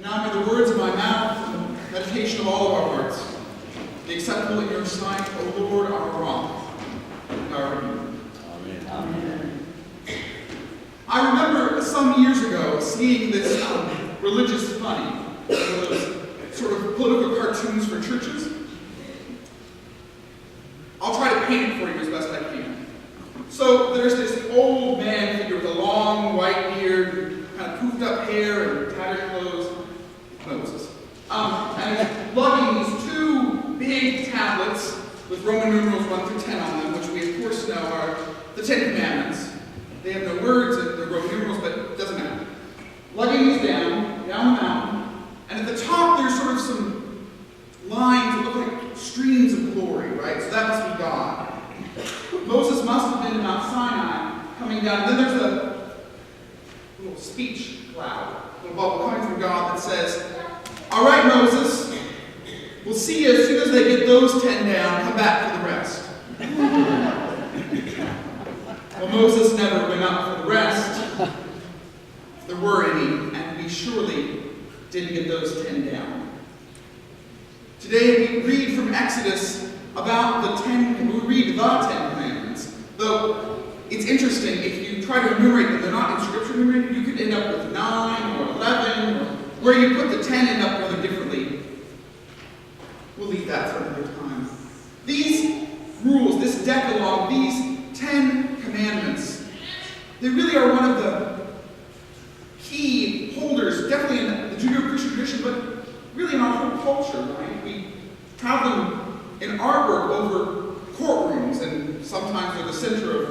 Now may the words of my mouth and the meditation of all of our hearts be acceptable in your sight, O Lord, our rock and our redeemer. Amen. I remember some years ago seeing this religious funny, those sort of political cartoons for churches. I'll try to paint it for you as best I can. So there's this old man figure with a long white beard, kind of poofed up hair and tattered clothes. Moses. And he's lugging these two big tablets with Roman numerals 1 through 10 on them, which we of course know are the Ten Commandments. They have no words, they're Roman numerals, but it doesn't matter. Lugging these down the mountain, and at the top there's sort of some lines that look like streams of glory, right? So that must be God. Moses must have been in Mount Sinai coming down. And then there's a little speech cloud, a little bubble coming from God that says, "All right, Moses, we'll see you as soon as they get those 10 down. Come back for the rest." Well, Moses never went up for the rest, if there were any, and we surely didn't get those 10 down. Today we read from Exodus about we read the 10 Commandments. Though it's interesting, if you try to enumerate them, they're not in Scripture enumerated, you could end up with 9 or 11, or where you put the 10 end up rather differently. We'll leave that for another time. These rules, this Decalogue, these 10 Commandments, they really are one of the key holders, definitely in the Judeo-Christian tradition, but really in our whole culture, right? We have them in artwork over courtrooms, and sometimes they're the center of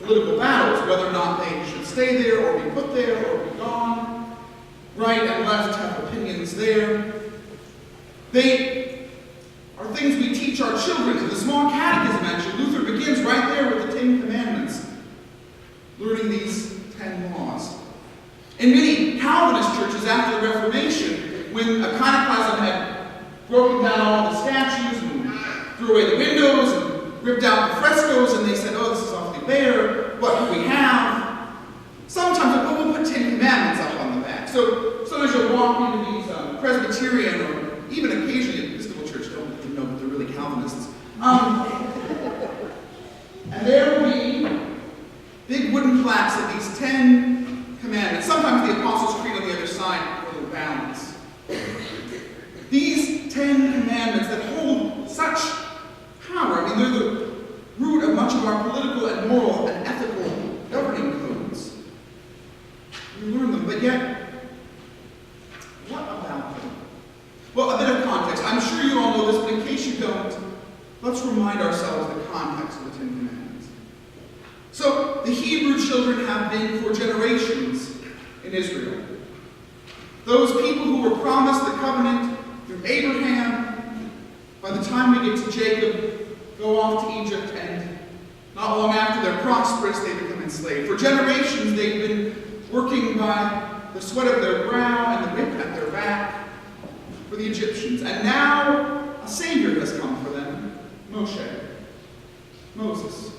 political battles, whether or not they should stay there or be put there or be gone. Right and left have opinions there. They are things we teach our children. In the small catechism, actually, Luther begins right there with the 10 Commandments, learning these 10 laws. In many Calvinist churches after the Reformation, when iconoclasm had broken down all the statues and threw away the windows and ripped out the frescoes, and they said, "Oh, this is awfully bare. What do we have?" Sometimes we'll put 10 Commandments up on the back. So as you walk into these Presbyterian or even occasionally Episcopal church, don't let them know that they're really Calvinists. And there will be big wooden plaques of these 10 Commandments. Sometimes the Apostles' Creed on the other side for a little balance. These 10 Commandments that hold such power, I mean, they're the root of much of our political and moral and ethical governing codes. We learn them, but yet, what about them? Well, a bit of context. I'm sure you all know this, but in case you don't, let's remind ourselves the context of the 10 Commandments. So, the Hebrew children have been for generations in Israel. Those people who were promised the covenant through Abraham, by the time we get to Jacob, go off to Egypt, and not long after they're prosperous, they become enslaved. For generations, they've been working by the sweat of their brow and the whip at their back for the Egyptians. And now a Savior has come for them, Moses.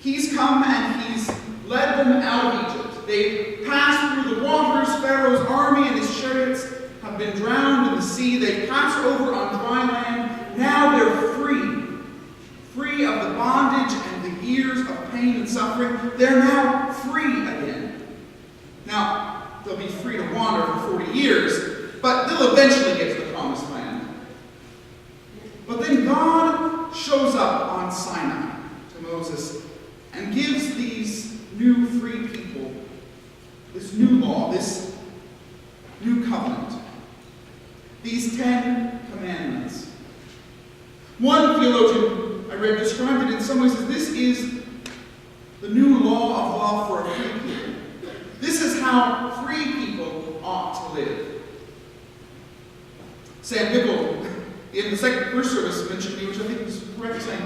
He's come and he's led them out of Egypt. They've passed through the waters. Pharaoh's army and his chariots have been drowned in the sea. They've passed over on dry land. Now they're free of the bondage and the years of pain and suffering. They're now free again. Now, they'll be free to wander for 40 years, but they'll eventually get to the promised land. But then God shows up on Sinai to Moses and gives these new free people this new law, this new covenant, these 10 commandments. One theologian I read described it in some ways as this is the new law of love for a free people. This is how free people ought to live. Sam Bickle, in the first service, mentioned me, which I think is correct, saying,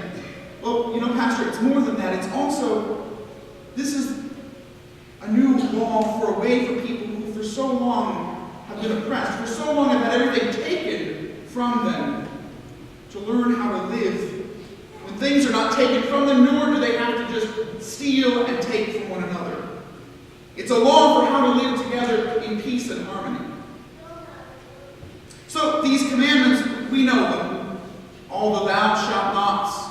well, you know, Pastor, it's more than that. It's also, this is a new law for a way for people who for so long have been oppressed, for so long have had everything taken from them, to learn how to live when things are not taken from them, nor do they have to just steal and take from one another. It's a law for how to live together in peace and harmony. So these commandments, we know them. All the thou shalt nots,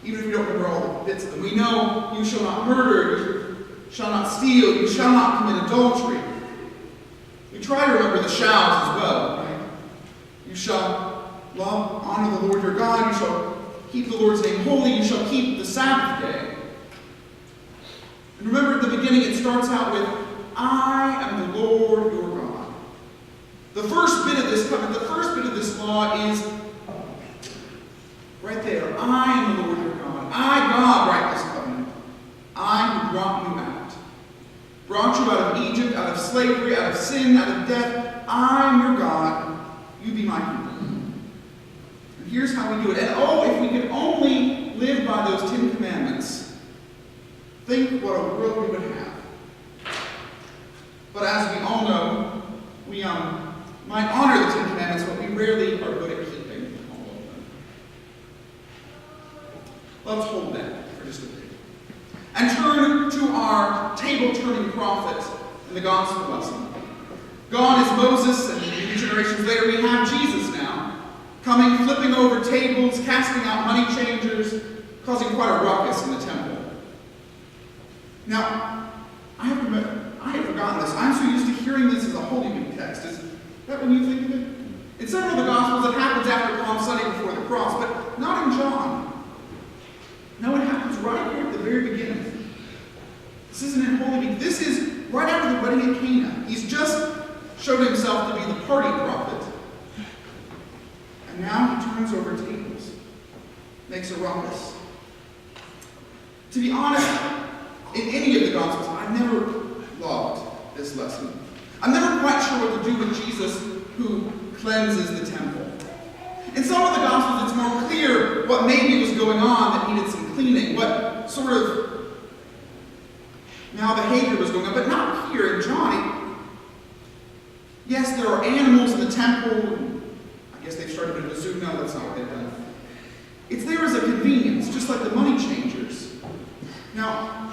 even if we don't remember all the bits of them. We know you shall not murder, you shall not steal, you shall not commit adultery. We try to remember the shalls as well, right? You shall love, honor the Lord your God, you shall keep the Lord's name holy, you shall keep the Sabbath day. And remember at the beginning it starts out with, I am the Lord your God. The first bit of this covenant, the first bit of this law is right there. I am the Lord your God. I, God, write this covenant. I who brought you out. Brought you out of Egypt, out of slavery, out of sin, out of death. I am your God. You be my people. And here's how we do it. And oh, if we could only live by those 10 commandments, think what a world we would have. But as we all know, we might honor the 10 commandments, but we rarely are good at keeping all of them. Let's hold that for just a bit. And turn to our table-turning prophet in the gospel lesson. Gone is Moses, and a few generations later we have Jesus now, coming, flipping over tables, casting out money changers, causing quite a ruckus in the temple. Now, I have forgotten this. I'm so used to hearing this as a Holy Week text. Is that when you think of it? In several of the Gospels, it happens after Palm Sunday before the cross, but not in John. No, it happens right here at the very beginning. This isn't in Holy Week. This is right after the wedding at Cana. He's just showed himself to be the party prophet. And now he turns over tables, makes a ruckus. To be honest, in any of the Gospels, I've never loved this lesson. I'm never quite sure what to do with Jesus who cleanses the temple. In some of the Gospels, it's more clear what maybe was going on that needed some cleaning, what sort of malbehavior was going on, but not here in John. Yes, there are animals in the temple. I guess they've started a zoo. No, that's not what they've done. It's there as a convenience, just like the money changers. Now,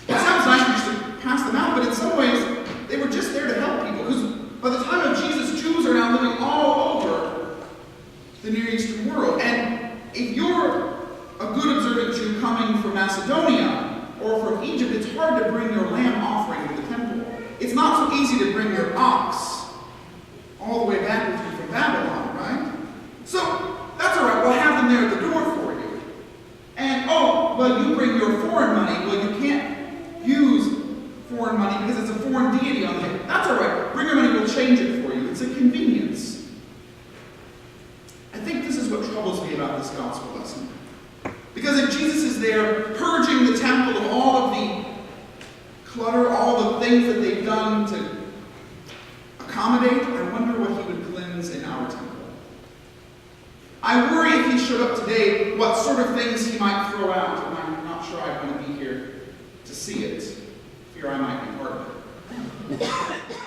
it sounds nice just to pass them out, but in some ways, they were just there to help people. Because by the time of Jesus, Jews are now living all over the Near Eastern world. And if you're a good observant Jew coming from Macedonia or from Egypt, it's hard to bring your lamb offering to the temple. It's not so easy to bring your ox all the way back with you from Babylon, right? So, that's all right. We'll have them there at the door for you. And, oh, well, you bring your foreign money. Well, you can't use foreign money because it's a foreign deity on there. That's all right. Bring your money, we'll change it for you. It's a convenience. I think this is what troubles me about this gospel lesson. Because if Jesus is there purging the temple of all of the clutter, all the things that they've done to accommodate, I wonder what he would cleanse in our temple. I worry if he showed up today, what sort of things he might throw out, and I'm not sure I'd want to be here to see it. Fear I might be part of it.